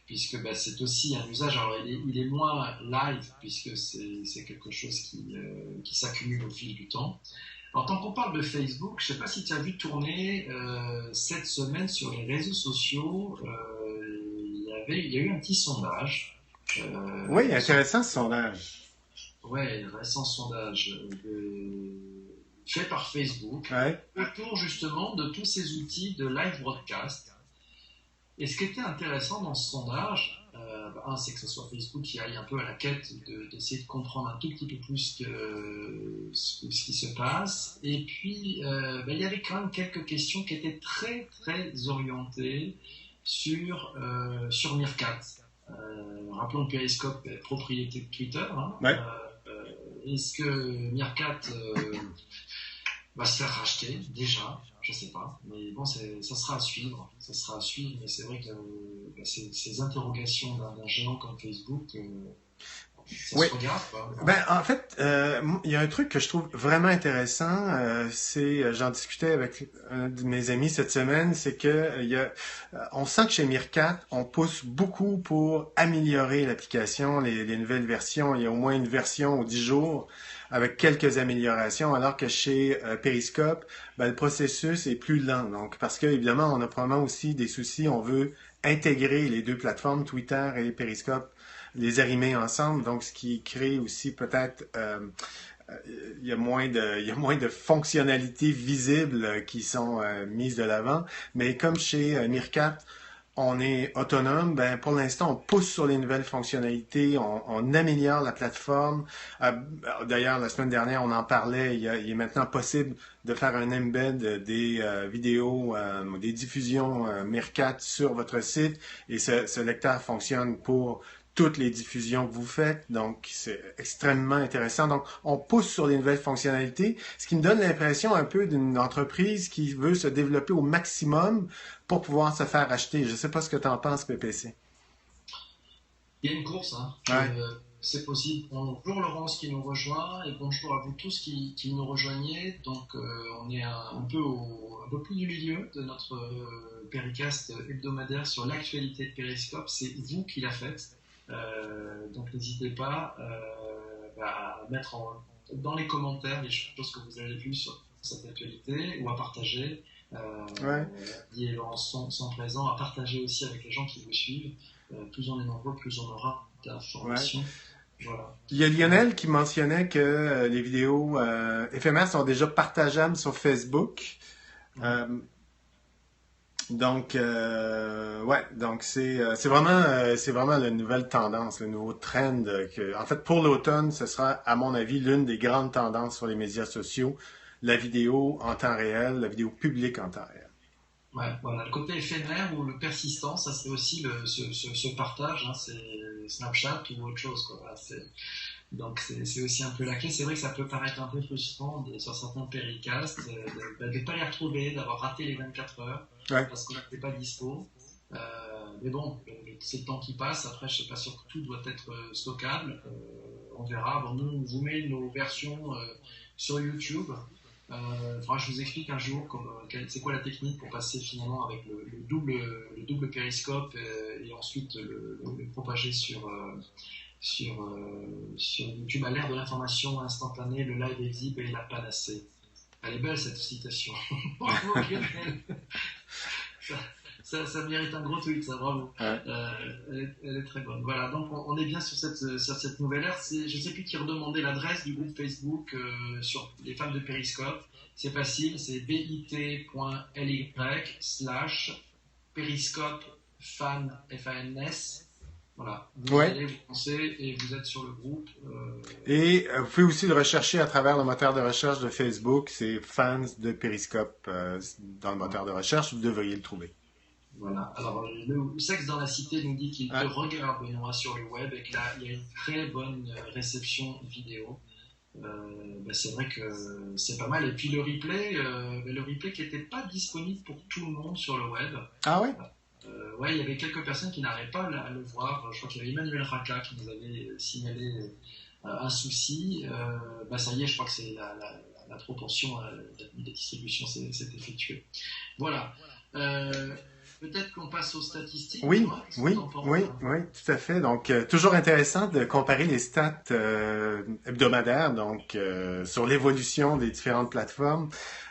puisque c'est aussi un usage, alors il est moins live, puisque c'est quelque chose qui s'accumule au fil du temps. Alors tant qu'on parle de Facebook, je ne sais pas si tu as vu tourner cette semaine sur les réseaux sociaux, il y a eu un petit sondage. Oui, intéressant ce sondage. Ouais, récent sondage fait par Facebook, autour justement de tous ces outils de live broadcast. Et ce qui était intéressant dans ce sondage, c'est que ce soit Facebook qui aille un peu à la quête d'essayer de comprendre un tout petit peu plus ce qui se passe. Et puis, il y avait quand même quelques questions qui étaient très, très orientées sur Meerkat. Rappelons que Periscope est propriété de Twitter. Est-ce que Meerkat va se faire racheter déjà? Je sais pas, mais bon, ça sera à suivre. Ça sera à suivre, mais c'est vrai que ces interrogations d'un géant comme Facebook, ça se regarde, quoi. En fait, il y a un truc que je trouve vraiment intéressant, j'en discutais avec un de mes amis cette semaine, c'est que on sent que chez Meerkat, on pousse beaucoup pour améliorer l'application, les nouvelles versions. Il y a au moins une version aux 10 jours avec quelques améliorations, alors que chez Periscope, le processus est plus lent. Donc, parce que évidemment, on a probablement aussi des soucis. On veut intégrer les deux plateformes, Twitter et Periscope, les arrimer ensemble. Donc, ce qui crée aussi peut-être il y a moins de fonctionnalités visibles qui sont mises de l'avant. Mais comme chez Meerkat, on est autonome, pour l'instant, on pousse sur les nouvelles fonctionnalités, on améliore la plateforme. D'ailleurs, la semaine dernière, on en parlait, il est maintenant possible de faire un embed des vidéos, des diffusions Meerkat sur votre site, et ce lecteur fonctionne pour toutes les diffusions que vous faites, donc c'est extrêmement intéressant. Donc, on pousse sur les nouvelles fonctionnalités, ce qui me donne l'impression un peu d'une entreprise qui veut se développer au maximum pour pouvoir se faire acheter. Je ne sais pas ce que tu en penses, PPC. Il y a une course, c'est possible. Bonjour Laurence qui nous rejoint, et bonjour à vous tous qui nous rejoignez. Donc, on est un peu plus du milieu de notre Pericast hebdomadaire sur l'actualité de Periscope. C'est vous qui la faites. Donc n'hésitez pas à mettre dans les commentaires les choses que vous avez vues sur cette actualité, ou à partager. Guy et Laurence sont présents, à partager aussi avec les gens qui vous suivent. Plus on est nombreux, plus on aura d'informations. Voilà. Il y a Lionel qui mentionnait que les vidéos éphémères sont déjà partageables sur Facebook. Donc, donc c'est vraiment la nouvelle tendance, le nouveau trend. En fait, pour l'automne, ce sera, à mon avis, l'une des grandes tendances sur les médias sociaux, la vidéo en temps réel, la vidéo publique en temps réel. Ouais, voilà, le côté éphémère ou le persistant, ça serait aussi ce partage, c'est Snapchat ou autre chose, quoi. Voilà, donc c'est aussi un peu la clé. C'est vrai que ça peut paraître un peu frustrant sur certains péricasts de ne pas les retrouver, d'avoir raté les 24 heures parce qu'on n'était pas dispo. Mais bon, c'est le temps qui passe. Après, je ne suis pas sûr que tout doit être stockable. On verra. Bon, nous, on vous met nos versions sur YouTube. Je vous explique un jour c'est quoi la technique pour passer finalement avec le double périscope et ensuite le propager sur YouTube. À l'ère de l'information instantanée, le live exhib et la panacée. Elle est belle cette citation. Bravo Lionel. Ça mérite un gros tweet, ça, bravo. Elle est très bonne. Voilà, donc on est bien sur cette nouvelle ère. Je ne sais plus qui redemandait l'adresse du groupe Facebook sur les fans de Periscope. C'est facile, c'est bit.ly/Periscope fan FANS. Voilà, vous allez vous lancer et vous êtes sur le groupe. Et vous pouvez aussi le rechercher à travers le moteur de recherche de Facebook. C'est fans de Periscope dans le moteur de recherche. Vous devriez le trouver. Voilà. Alors, le sexe dans la cité nous dit qu'il te regarde, Benoît, sur le web, et qu'il y a une très bonne réception vidéo. C'est vrai que c'est pas mal. Et puis le replay qui n'était pas disponible pour tout le monde sur le web. Ah ouais? Il y avait quelques personnes qui n'arrivaient pas à le voir. Je crois qu'il y avait Emmanuel Racla qui nous avait signalé un souci. Ça y est, je crois que c'est la proportion de distribution s'est effectuée. Voilà. Euh, Peut-être qu'on passe aux statistiques, Oui, dis-moi, qu'est-ce que tu oui, en penses? oui, oui, tout à fait. Donc, toujours intéressant de comparer les stats hebdomadaires, donc sur l'évolution des différentes plateformes.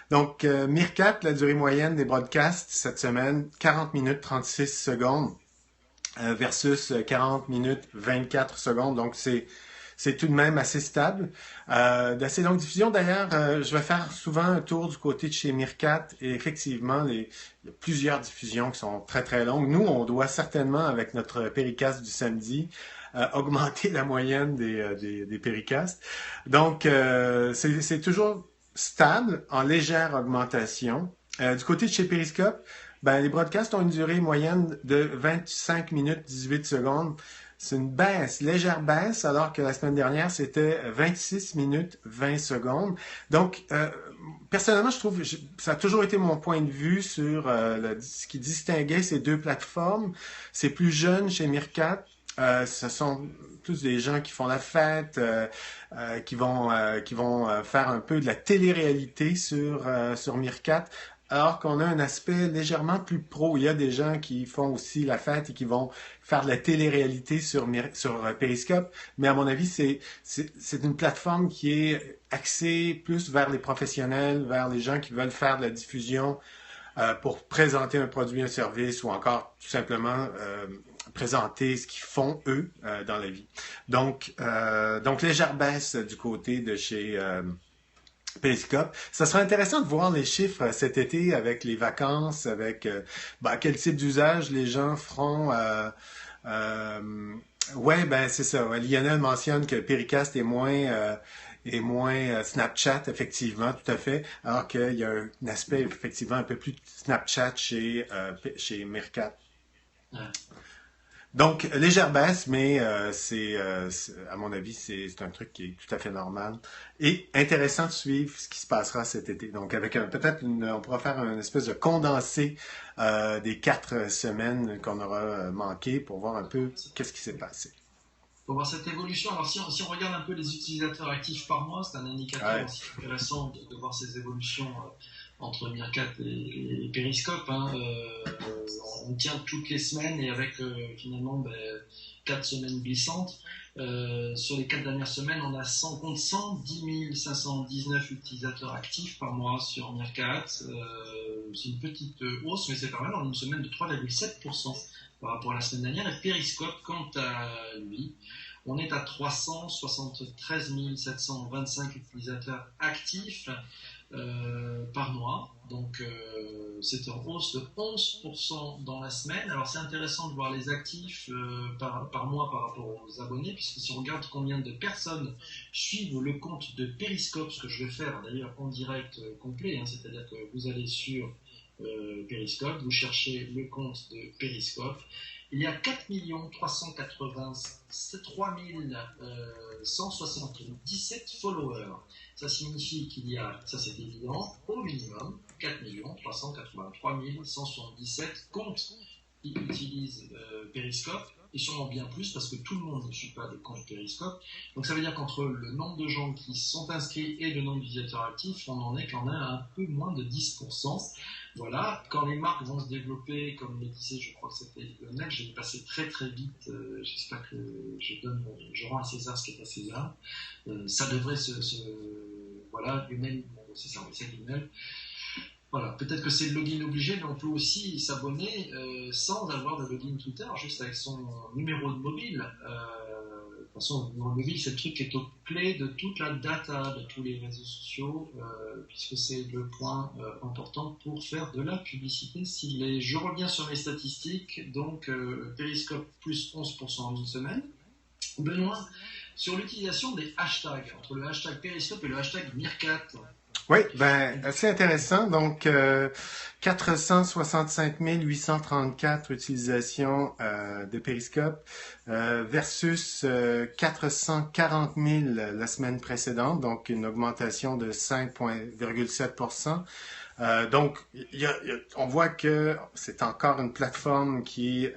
Donc, Meerkat, la durée moyenne des broadcasts cette semaine, 40 minutes 36 secondes versus 40 minutes 24 secondes. Donc, c'est tout de même assez stable. D'assez longue diffusion. D'ailleurs, je vais faire souvent un tour du côté de chez Meerkat et effectivement, il y a plusieurs diffusions qui sont très très longues. Nous, on doit certainement, avec notre péricast du samedi, augmenter la moyenne des péricasts. Donc, c'est toujours stable, en légère augmentation. Du côté de chez Periscope, ben, les broadcasts ont une durée moyenne de 25 minutes 18 secondes. C'est une baisse, légère baisse, alors que la semaine dernière, c'était 26 minutes 20 secondes. Donc, personnellement, je trouve, ça a toujours été mon point de vue sur ce qui distinguait ces deux plateformes. C'est plus jeune chez Meerkat. Ce sont tous des gens qui font la fête, qui vont faire un peu de la télé-réalité sur Meerkat, alors qu'on a un aspect légèrement plus pro. Il y a des gens qui font aussi la fête et qui vont faire de la télé-réalité sur Periscope, mais à mon avis, c'est une plateforme qui est axée plus vers les professionnels, vers les gens qui veulent faire de la diffusion pour présenter un produit, un service ou encore tout simplement présenter ce qu'ils font eux dans la vie. Donc légère baisse du côté de chez Periscope. Ça sera intéressant de voir les chiffres cet été avec les vacances, avec quel type d'usage les gens feront. Ouais, ben c'est ça. Ouais. Lionel mentionne que Pericast est moins Snapchat, effectivement, tout à fait, alors qu'il y a un aspect effectivement un peu plus Snapchat chez Meerkat. Ouais. Donc, légère baisse, mais à mon avis, c'est un truc qui est tout à fait normal. Et intéressant de suivre ce qui se passera cet été. Donc, avec on pourra faire une espèce de condensé des 4 semaines qu'on aura manqué pour voir un peu qu'est-ce qui s'est passé. Pour voir cette évolution, alors si on regarde un peu les utilisateurs actifs par mois, c'est un indicateur Ouais. aussi intéressant de voir ces évolutions entre Meerkat et Periscope. Hein. On tient toutes les semaines et avec finalement 4 semaines glissantes. Sur les 4 dernières semaines, on compte 110 519 utilisateurs actifs par mois sur Meerkat. C'est une petite hausse, mais c'est pas mal, en une semaine de 3,7% par rapport à la semaine dernière. Et Periscope, quant à lui, on est à 373 725 utilisateurs actifs par mois. Donc c'est en hausse de 11% dans la semaine. Alors c'est intéressant de voir les actifs par mois par rapport aux abonnés, puisque si on regarde combien de personnes suivent le compte de Periscope, ce que je vais faire d'ailleurs en direct complet, hein, c'est-à-dire que vous allez sur Periscope, vous cherchez le compte de Periscope. Il y a 4 383 177 followers. Ça signifie qu'il y a, ça c'est évident, au minimum 4 383 177 comptes qui utilisent Periscope, et sûrement bien plus parce que tout le monde ne suit pas de compte Periscope. Donc ça veut dire qu'entre le nombre de gens qui sont inscrits et le nombre d'utilisateurs actifs, on en est quand même à un peu moins de 10%. Voilà, quand les marques vont se développer, comme le disait, je crois que c'était Lionel, j'ai passé très très vite, j'espère que je rends à César ce qui est à César. Ça devrait voilà, Lionel, c'est ça, c'est Lionel. Voilà, peut-être que c'est le login obligé, mais on peut aussi s'abonner sans avoir de login Twitter, juste avec son numéro de mobile. De toute façon, le numéro de mobile, c'est le truc qui est aux clés de toute la data de tous les réseaux sociaux, puisque c'est le point important pour faire de la publicité ciblée. Je reviens sur mes statistiques. Donc, Periscope plus 11% en une semaine. Benoît, sur l'utilisation des hashtags, entre le hashtag Periscope et le hashtag Meerkat. Oui, ben assez intéressant. Donc, 465 834 utilisations de Periscope versus 440 000 la semaine précédente, donc une augmentation de 5,7%. Donc, on voit que c'est encore une plateforme qui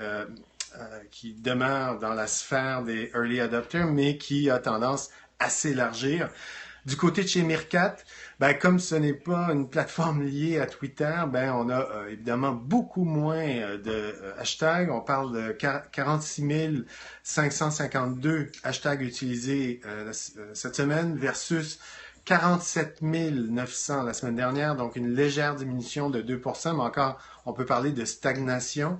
demeure dans la sphère des early adopters, mais qui a tendance à s'élargir. Du côté de chez Meerkat, ben, comme ce n'est pas une plateforme liée à Twitter, ben, on a évidemment beaucoup moins de hashtags. On parle de 46 552 hashtags utilisés cette semaine versus 47 900 la semaine dernière, donc une légère diminution de 2%, mais encore, on peut parler de stagnation.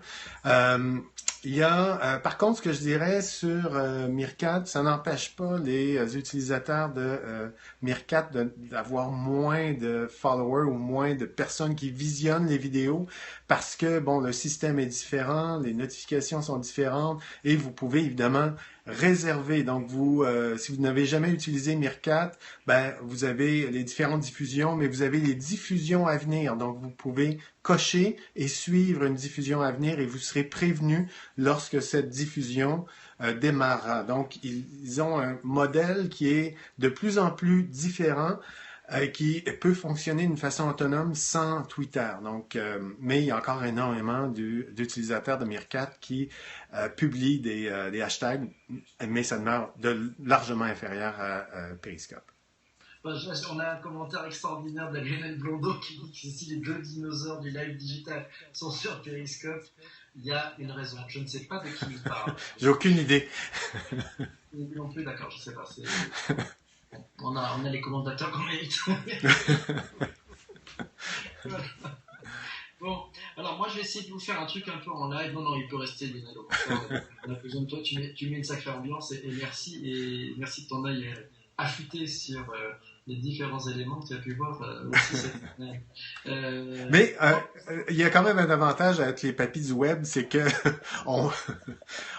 Il y a, par contre, ce que je dirais sur Meerkat, ça n'empêche pas les utilisateurs de Meerkat d'avoir moins de followers ou moins de personnes qui visionnent les vidéos parce que, bon, le système est différent, les notifications sont différentes et vous pouvez évidemment réservé. Donc, si vous n'avez jamais utilisé Meerkat, ben, vous avez les différentes diffusions, mais vous avez les diffusions à venir. Donc, vous pouvez cocher et suivre une diffusion à venir et vous serez prévenu lorsque cette diffusion démarrera. Donc, ils ont un modèle qui est de plus en plus différent qui peut fonctionner d'une façon autonome sans Twitter. Donc, mais il y a encore énormément d'utilisateurs de Meerkat qui publient des hashtags, mais ça demeure largement inférieur à Periscope. On a un commentaire extraordinaire de Lionel Blondeau qui dit que si les deux dinosaures du live digital sont sur Periscope, il y a une raison. Je ne sais pas de qui il parle. J'ai aucune idée. Non plus, d'accord, je ne sais pas. On a les commentateurs qu'on mérite. Bon, alors moi je vais essayer de vous faire un truc un peu en live. Non, il peut rester, Lionel. On a besoin de toi, tu mets une sacrée ambiance et merci de ton œil affûté sur les différents éléments que tu as pu voir aussi cette semaine. Mais il y a quand même un avantage avec les papis du web, c'est que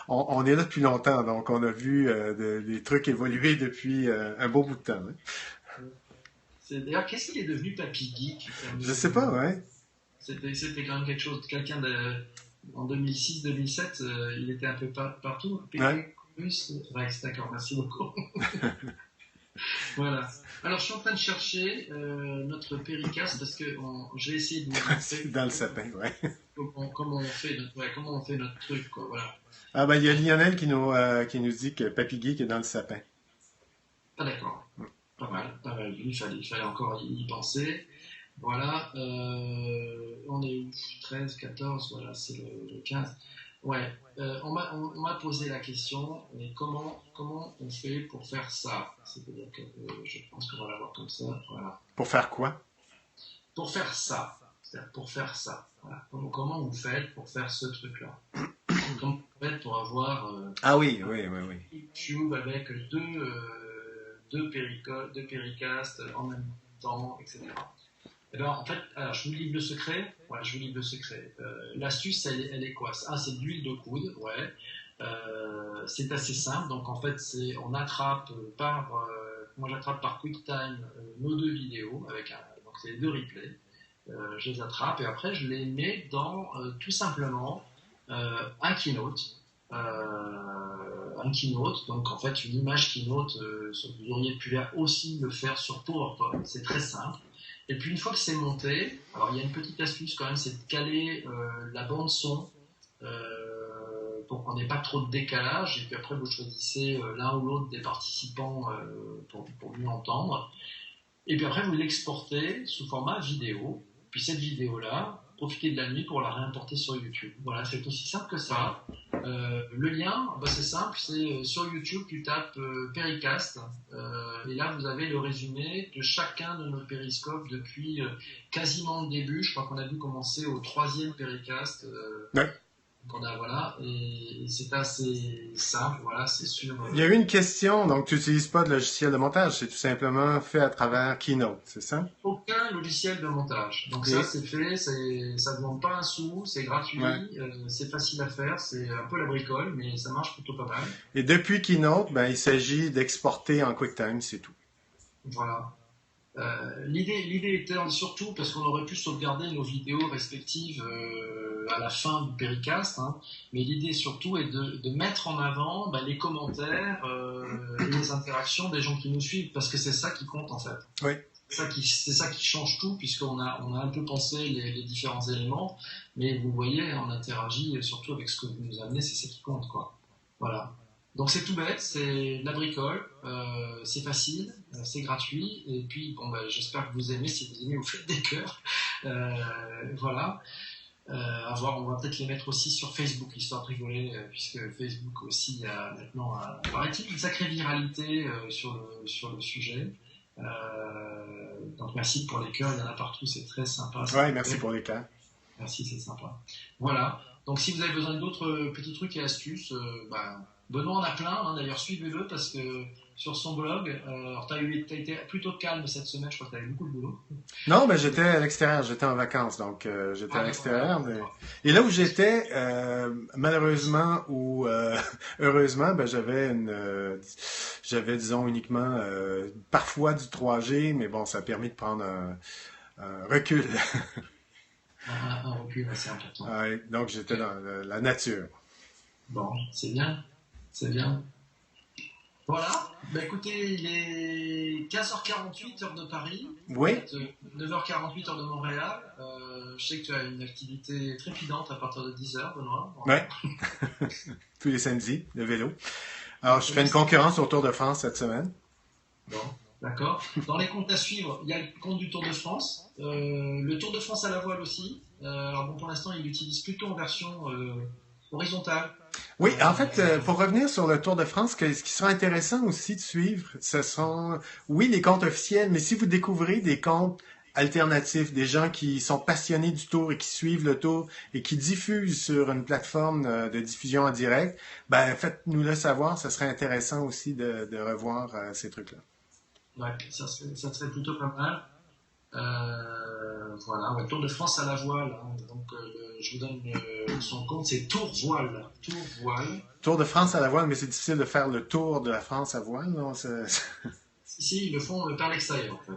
on est là depuis longtemps, donc on a vu des trucs évoluer depuis un beau bout de temps. Hein. D'ailleurs, qu'est-ce qu'il est devenu Papy Geek? Je sais pas, ouais. C'était quand même quelque chose, quelqu'un en 2006-2007, il était un peu partout. Ouais. Rex, d'accord, merci beaucoup. Voilà. Alors, je suis en train de chercher notre péricast parce que j'ai essayé de vous montrer dans le sapin, ouais. Comment on fait notre truc, quoi. Voilà. Ah ben, il y a Lionel qui nous dit que Papy Geek est dans le sapin. Ah d'accord. Pas mal. Il fallait encore y penser. Voilà. On est où? 13, 14, voilà, c'est le 15. Ouais, on m'a posé la question, mais comment on fait pour faire ça? C'est-à-dire que je pense qu'on va l'avoir comme ça, voilà. Pour faire quoi? Pour faire ça. C'est-à-dire pour faire ça. Voilà. Comment vous faites pour faire ce truc-là? Comment vous faites pour avoir ah oui. YouTube avec deux péricasts en même temps, etc. Alors, en fait, je vous livre le secret. Ouais, je vous livre le secret. L'astuce, elle est quoi? C'est de l'huile de coude, ouais. C'est assez simple. Donc, en fait, on attrape moi, j'attrape par QuickTime nos deux vidéos donc c'est les deux replays. Je les attrape et après, je les mets dans tout simplement un Keynote. Un Keynote, donc en fait, une image Keynote, vous auriez pu aussi le faire sur PowerPoint. C'est très simple. Et puis une fois que c'est monté, alors il y a une petite astuce quand même, c'est de caler la bande son pour qu'on n'ait pas trop de décalage. Et puis après vous choisissez l'un ou l'autre des participants pour mieux entendre. Et puis après vous l'exportez sous format vidéo. Puis cette vidéo-là, profitez de la nuit pour la réimporter sur YouTube. Voilà, c'est aussi simple que ça. Le lien, c'est simple, c'est sur YouTube, tu tapes Pericast, et là vous avez le résumé de chacun de nos périscopes depuis quasiment le début. Je crois qu'on a dû commencer au 3e Pericast. Ouais. Voilà, et c'est assez simple, voilà, c'est sûr. Il y a eu une question, donc tu n'utilises pas de logiciel de montage, c'est tout simplement fait à travers Keynote, c'est ça? Aucun logiciel de montage. Donc ça c'est fait, ça ne demande pas un sou, c'est gratuit, c'est facile à faire, c'est un peu la bricole, mais ça marche plutôt pas mal. Et depuis Keynote, il s'agit d'exporter en QuickTime, c'est tout. Voilà. L'idée était surtout parce qu'on aurait pu sauvegarder nos vidéos respectives à la fin du Pericast, hein, mais l'idée surtout est de mettre en avant les commentaires et les interactions des gens qui nous suivent, parce que c'est ça qui compte en fait. Oui. C'est ça qui change tout, puisqu'on a un peu pensé les différents éléments, mais vous voyez, on interagit surtout avec ce que vous nous amenez, c'est ça qui compte, quoi. Voilà. Donc c'est tout bête, c'est de la bricole, c'est facile, c'est gratuit, et puis bon, j'espère que vous aimez. Si vous aimez, vous faites des cœurs. Voilà. À voir, on va peut-être les mettre aussi sur Facebook, histoire de rigoler, puisque Facebook aussi a maintenant, paraît-il, une sacrée viralité sur le sujet. Donc merci pour les cœurs, il y en a partout, c'est très sympa. Ouais, merci pour les cœurs. Merci, c'est sympa. Voilà. Donc si vous avez besoin d'autres petits trucs et astuces, Benoît en a plein, hein, d'ailleurs suivez-le parce que sur son blog, alors t'as été plutôt calme cette semaine, je crois que t'avais beaucoup de boulot. Non, j'étais à l'extérieur, j'étais en vacances, donc j'étais à l'extérieur. Et là où j'étais, malheureusement ou heureusement, j'avais disons uniquement parfois du 3G, mais bon, ça a permis de prendre un recul. Un recul assez important. Ouais, donc j'étais dans la nature. Bon, c'est bien, c'est bien. Voilà, écoutez, il est 15h48 heure de Paris, oui. 9h48 heure de Montréal. Je sais que tu as une activité trépidante à partir de 10h, Benoît. Oui, tous les samedis, le vélo. Alors, je fais une concurrence au Tour de France cette semaine. Bon, d'accord. Dans les comptes à suivre, il y a le compte du Tour de France, le Tour de France à la voile aussi. Alors bon, pour l'instant, il l'utilise plutôt en version horizontale. Oui, en fait, pour revenir sur le Tour de France, ce qui sera intéressant aussi de suivre, ce sont, oui, les comptes officiels, mais si vous découvrez des comptes alternatifs, des gens qui sont passionnés du Tour et qui suivent le Tour et qui diffusent sur une plateforme de diffusion en direct, faites-nous le savoir, ça serait intéressant aussi de revoir ces trucs-là. Ouais, ça serait plutôt pas mal. Voilà, Tour de France à la voile. Hein. Donc, je vous donne son compte, c'est Tour Voile. Tour Voile. Tour de France à la voile, mais c'est difficile de faire le tour de la France à voile, non? Si, ils le font par l'extérieur, en fait.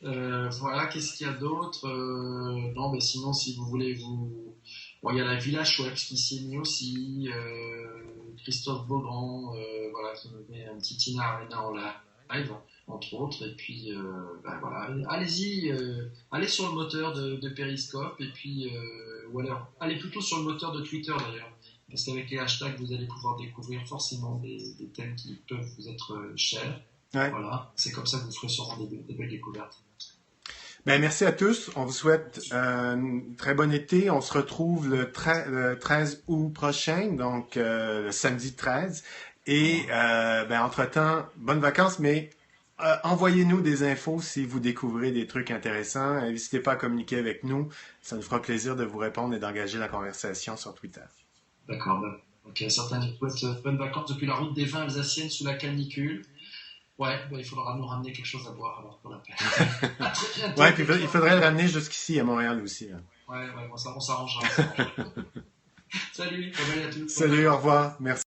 Hein, voilà, qu'est-ce qu'il y a d'autre? Non, sinon, si vous voulez Bon, il y a la Villa Schweppes qui s'y est mis aussi. Christophe Beaugrand, voilà, qui nous met un petit Tina Arena en live, entre autres. Et puis, voilà, allez-y, allez sur le moteur de Periscope, et puis, ou alors, allez plutôt sur le moteur de Twitter d'ailleurs, parce qu'avec les hashtags, vous allez pouvoir découvrir forcément des thèmes qui peuvent vous être chers. Ouais. Voilà, c'est comme ça que vous ferez sûrement des belles découvertes. Merci à tous. On vous souhaite un très bon été. On se retrouve le 13 août prochain, donc le samedi 13. Et entre-temps, bonnes vacances, mais envoyez-nous des infos si vous découvrez des trucs intéressants. N'hésitez pas à communiquer avec nous. Ça nous fera plaisir de vous répondre et d'engager la conversation sur Twitter. D'accord. Ok, certains nous souhaitent bonnes vacances depuis la route des vins alsaciennes sous la canicule. Ouais, il faudra nous ramener quelque chose à boire alors pour la peine. Ouais, puis il faudrait le ramener jusqu'ici à Montréal aussi. Là. Ouais, on s'arrangera. Salut, bye bye à tous. Salut, au revoir, merci.